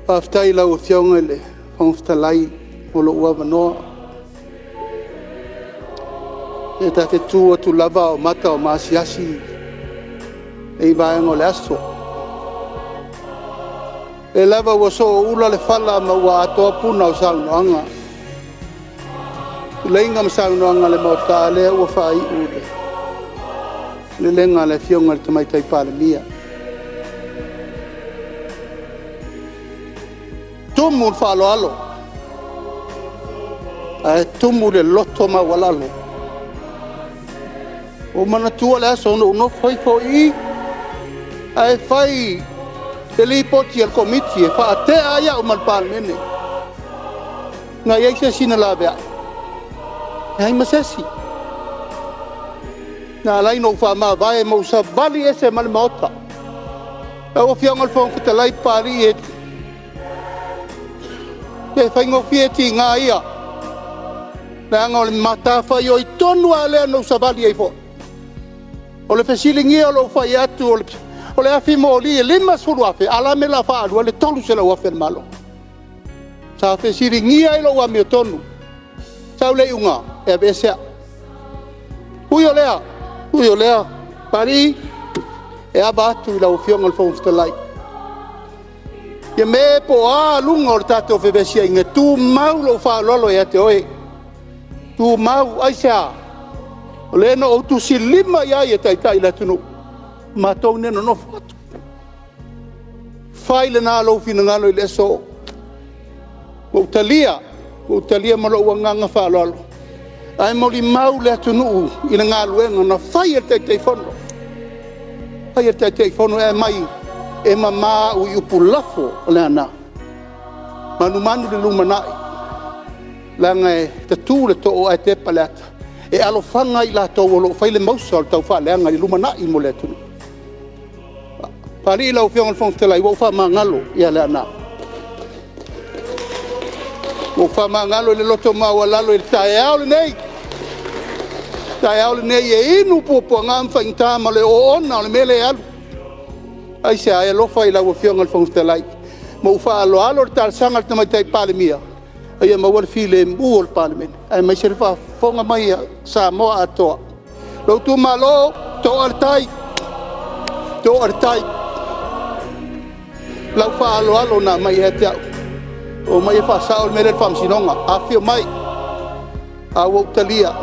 Aftai lau fionga le whangwhtalai o lo ua wanoa. E ta te tua tu lava o mata o maasiasi e vaenga o le aso. E lava ua so ula le fala ma ua atoa puna o saunoanga. Leinga ma saunoanga le mauta lea ua whai ule. Le lenga le fionga le tamaitai pale mia. Tumu Faailoa tumu le loto ma walalo o mana tua le aso no fai foi ai fai te lipoti al komiti e fa te aya o mal palmene na ia se sina laveai ai masesi na lai no fa ma vai mo sa vali ese mal mota o fianga al fon fita lai pari e e fai ngo fieti nga ia na ngo le mata fa yo tonu ale no savali e fo o le fesilingi o lo fai atu o le afi mo li lima sulu afi ala me la fa le tolu se la wa fel malo sa fesilingi ai lo wa mi tonu sa le unga e besa uyo lea pari e abatu la ufio ngol fo stelai ye me po a lunga o tatou fevesia inga tu mau lo Faailoa ia te oe tu mau aisa o le no o tu silima ia e taitai la tunu matou ne no fatu fai le na lo fina ngalo le so o talia ma lo nganga Faailoa ai mo li mau le tunu ina ngalo na fai e taitai fono e mai e mama u upulafo le ana manu le lumanai langa e tatu le to o te palata e alofanga i la to lo fai le mausa tau fa le anga i lumanai mo le tunu pari la o fiong fong tela i wo fa mangalo ia le ana wo fa mangalo le loto ma wala lo il taeau lenei e inu popo ngam fa intama le o ona le mele alu ai se ai alofa i la ua fionga le whangwhtalai. Ma u Faailoa le tal sanga le tamaitai palemia. Ai ma wale file mbu o le palemene. Ai mai se refa fonga mai Samoa ATUA. Lau tu malo, to artai. Lau Faailoa na mai e te au. O mai e whasao le mele le whamsinonga. A fio mai. A wau talia.